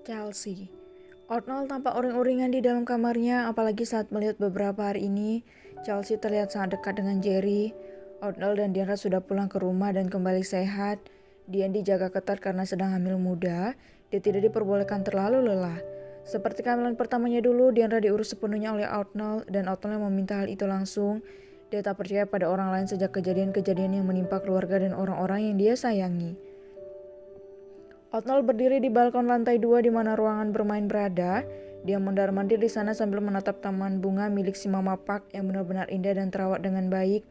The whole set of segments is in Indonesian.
Chelsea. Arnold tampak uring-uringan di dalam kamarnya, apalagi saat melihat beberapa hari ini Chelsea terlihat sangat dekat dengan Jerry. Arnold dan Diandra sudah pulang ke rumah dan kembali sehat. Dian dijaga ketat karena sedang hamil muda. Dia tidak diperbolehkan terlalu lelah. Seperti kehamilan pertamanya dulu, Diandra diurus sepenuhnya oleh Arnold dan Arnold yang meminta hal itu langsung. Dia tak percaya pada orang lain sejak kejadian-kejadian yang menimpa keluarga dan orang-orang yang dia sayangi. Arnold berdiri di balkon lantai 2 di mana ruangan bermain berada. Dia mondar-mandir di sana sambil menatap taman bunga milik si Mama Park yang benar-benar indah dan terawat dengan baik.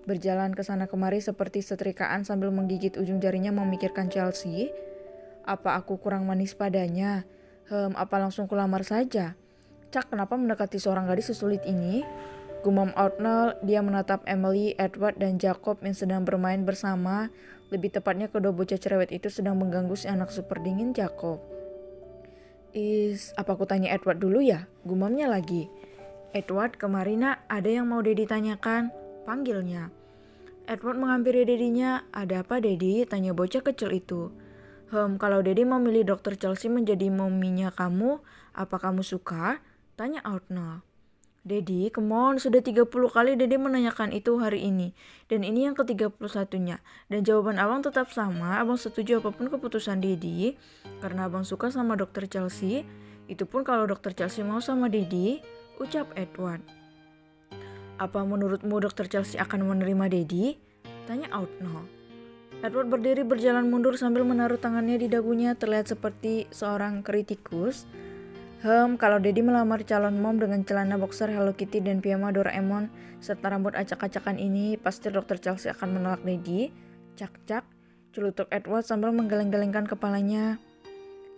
Berjalan ke sana kemari seperti setrikaan sambil menggigit ujung jarinya memikirkan Chelsea. Apa aku kurang manis padanya? Apa langsung kulamar saja? Cak, kenapa mendekati seorang gadis sesulit ini? Gumam Arnold. Dia menatap Emily, Edward, dan Jacob yang sedang bermain bersama. Lebih tepatnya kedua bocah cerewet itu sedang mengganggu si anak super dingin Jacob. Apa aku tanya Edward dulu ya? Gumamnya lagi. Edward, kemari nak, ada yang mau Dedi tanyakan. Panggilnya. Edward menghampiri Dedinya. Ada apa Dedi? Tanya bocah kecil itu. Kalau Dedi mau milih Dr. Chelsea menjadi mominya kamu, apa kamu suka? Tanya Arnold. Dedi, come on, sudah 30 kali Dedi menanyakan itu hari ini. Dan ini yang ke-31-nya. Dan jawaban abang tetap sama, abang setuju apapun keputusan Dedi. Karena abang suka sama Dr. Chelsea. Itu pun kalau Dr. Chelsea mau sama Dedi, ucap Edward. Apa menurutmu Dr. Chelsea akan menerima Dedi? Tanya Arnold. Edward berdiri berjalan mundur sambil menaruh tangannya di dagunya, terlihat seperti seorang kritikus. Kalau Dedi melamar calon mom dengan celana boxer Hello Kitty dan piyama Doraemon serta rambut acak-acakan ini, pasti Dr. Chelsea akan menolak Dedi. Cak-cak, celutuk Edward sambil menggeleng-gelengkan kepalanya.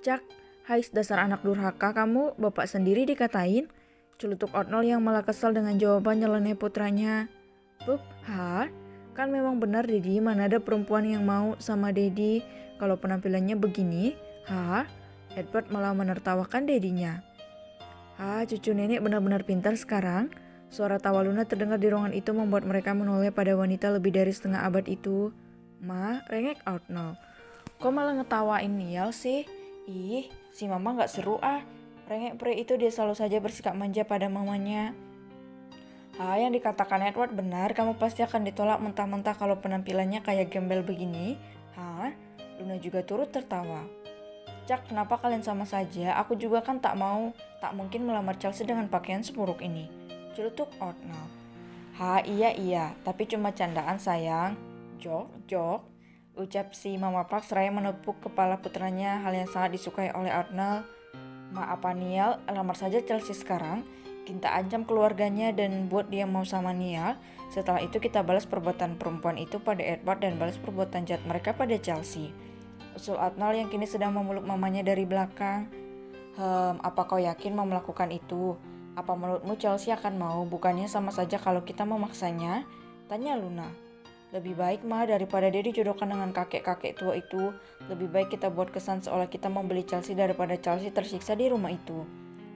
Cak, hai dasar anak durhaka kamu, bapak sendiri dikatain. Celutuk Arnold yang malah kesal dengan jawaban nyeleneh putranya. Pup, kan memang benar Dedi, mana ada perempuan yang mau sama Dedi kalau penampilannya begini. Edward malah menertawakan Dedinya. Cucu nenek benar-benar pintar sekarang. Suara tawa Luna terdengar di ruangan itu membuat mereka menoleh pada wanita lebih dari setengah abad itu. Ma, rengek Arnold. Kok malah ngetawain Niall sih? Ih, si mama gak seru Rengek pria itu dia selalu saja bersikap manja pada mamanya. Yang dikatakan Edward benar, kamu pasti akan ditolak mentah-mentah kalau penampilannya kayak gembel begini. Luna juga turut tertawa. Cak, kenapa kalian sama saja? Aku juga kan tak mungkin melamar Chelsea dengan pakaian seburuk ini. Celutuk Arnold. Iya, tapi cuma candaan sayang. Jok, ucap si Mama Park seraya menepuk kepala putranya, hal yang sangat disukai oleh Arnold. Apa Niall, lamar saja Chelsea sekarang. Kita ancam keluarganya dan buat dia mau sama Niall. Setelah itu kita balas perbuatan perempuan itu pada Edward dan balas perbuatan jahat mereka pada Chelsea. Usul Arnold yang kini sedang memeluk mamanya dari belakang. Apa kau yakin mau melakukan itu? Apa menurutmu Chelsea akan mau? Bukannya sama saja kalau kita memaksanya? Tanya Luna. Lebih baik daripada dia dijodohkan dengan kakek-kakek tua itu. Lebih baik kita buat kesan seolah kita membeli Chelsea daripada Chelsea tersiksa di rumah itu.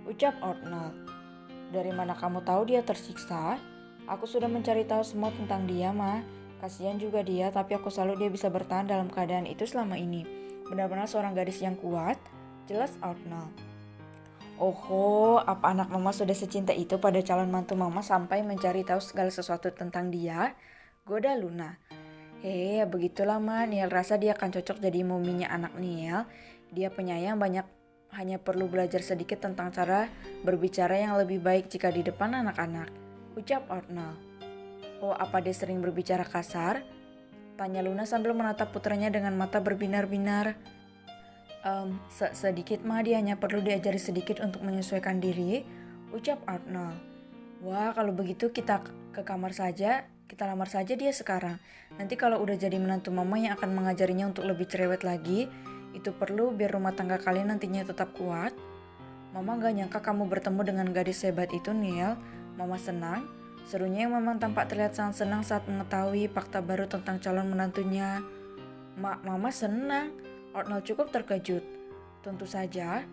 Ucap Arnold. Dari mana kamu tahu dia tersiksa? Aku sudah mencari tahu semua tentang dia, Kasihan juga dia, tapi aku salut dia bisa bertahan dalam keadaan itu selama ini. Benar-benar seorang gadis yang kuat, jelas Arnold. Apa anak mama sudah secinta itu pada calon mantu mama sampai mencari tahu segala sesuatu tentang dia? Goda Luna. Begitulah Niall rasa dia akan cocok jadi mominya anak Niall. Dia penyayang, hanya perlu belajar sedikit tentang cara berbicara yang lebih baik jika di depan anak-anak. Ucap Arnold. Apa dia sering berbicara kasar? Tanya Luna sambil menatap putranya dengan mata berbinar-binar. Sedikit dia hanya perlu diajari sedikit untuk menyesuaikan diri, ucap Arnold. Kalau begitu kita ke kamar saja, kita lamar saja dia sekarang. Nanti kalau udah jadi menantu mama yang akan mengajarinya untuk lebih cerewet lagi, itu perlu biar rumah tangga kalian nantinya tetap kuat. Mama gak nyangka kamu bertemu dengan gadis hebat itu, Niall. Mama senang. Serunya yang memang tampak terlihat sangat senang saat mengetahui fakta baru tentang calon menantunya. Mama senang. Arnold cukup terkejut. Tentu saja.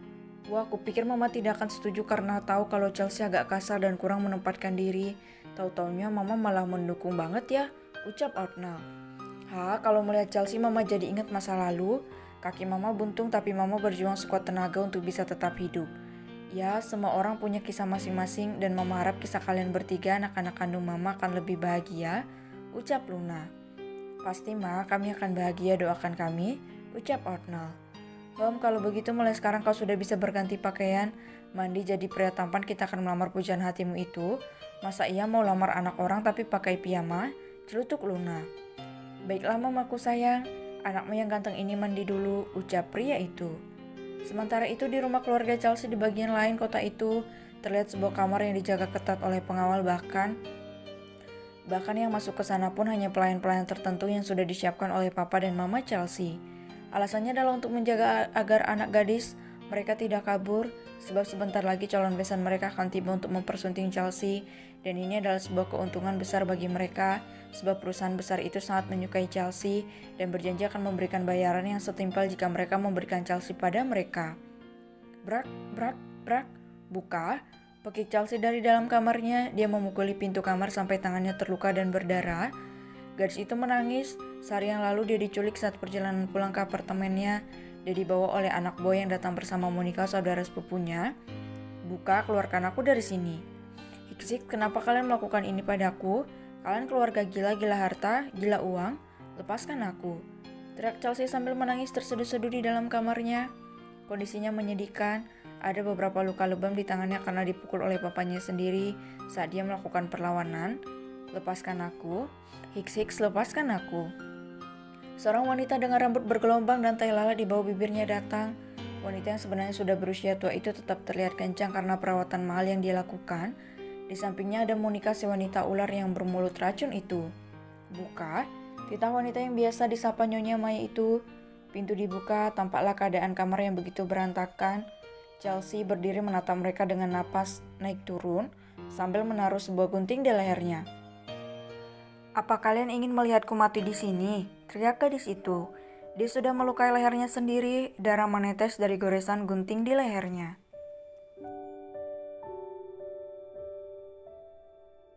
Wah, aku pikir Mama tidak akan setuju karena tahu kalau Chelsea agak kasar dan kurang menempatkan diri. Tahu-taunya Mama malah mendukung banget ya, ucap Arnold. Kalau melihat Chelsea Mama jadi ingat masa lalu. Kaki Mama buntung tapi Mama berjuang sekuat tenaga untuk bisa tetap hidup. Ya, semua orang punya kisah masing-masing dan Mama harap kisah kalian bertiga anak-anak kandung Mama akan lebih bahagia, ucap Luna. Pasti Ma, kami akan bahagia, doakan kami, ucap Arnold. Kalau begitu mulai sekarang kau sudah bisa berganti pakaian, mandi jadi pria tampan, kita akan melamar pujaan hatimu itu. Masa ia mau lamar anak orang tapi pakai piyama? Celutuk Luna. Baiklah Mamaku sayang, anakmu yang ganteng ini mandi dulu, ucap pria itu. Sementara itu di rumah keluarga Chelsea di bagian lain kota itu, terlihat sebuah kamar yang dijaga ketat oleh pengawal bahkan yang masuk ke sana pun hanya pelayan-pelayan tertentu yang sudah disiapkan oleh papa dan mama Chelsea. Alasannya adalah untuk menjaga agar anak gadis mereka tidak kabur, sebab sebentar lagi calon besan mereka akan tiba untuk mempersunting Chelsea, dan ini adalah sebuah keuntungan besar bagi mereka, sebab perusahaan besar itu sangat menyukai Chelsea dan berjanji akan memberikan bayaran yang setimpal jika mereka memberikan Chelsea pada mereka. Brak, brak, brak, buka. Pekik Chelsea dari dalam kamarnya, dia memukuli pintu kamar sampai tangannya terluka dan berdarah. Gadis itu menangis. Sehari yang lalu dia diculik saat perjalanan pulang ke apartemennya. Dia dibawa oleh anak boy yang datang bersama Monica, saudara sepupunya. Buka, keluarkan aku dari sini. Hiksik, kenapa kalian melakukan ini padaku? Kalian keluarga gila harta, gila uang. Lepaskan aku. Teriak Chelsea sambil menangis terseduh-seduh di dalam kamarnya. Kondisinya menyedihkan. Ada beberapa luka lebam di tangannya karena dipukul oleh papanya sendiri saat dia melakukan perlawanan. Lepaskan aku. Hiks, lepaskan aku. Seorang wanita dengan rambut bergelombang dan tai lalat di bawah bibirnya datang. Wanita yang sebenarnya sudah berusia tua itu tetap terlihat kencang karena perawatan mahal yang dia lakukan. Di sampingnya ada Monica, si wanita ular yang bermulut racun itu. Buka, titah wanita yang biasa disapa Nyonya Maya itu. Pintu dibuka, tampaklah keadaan kamar yang begitu berantakan. Chelsea berdiri menatap mereka dengan napas naik turun sambil menaruh sebuah gunting di lehernya. Apa kalian ingin melihatku mati di sini? Teriak gadis itu. Dia sudah melukai lehernya sendiri, darah menetes dari goresan gunting di lehernya.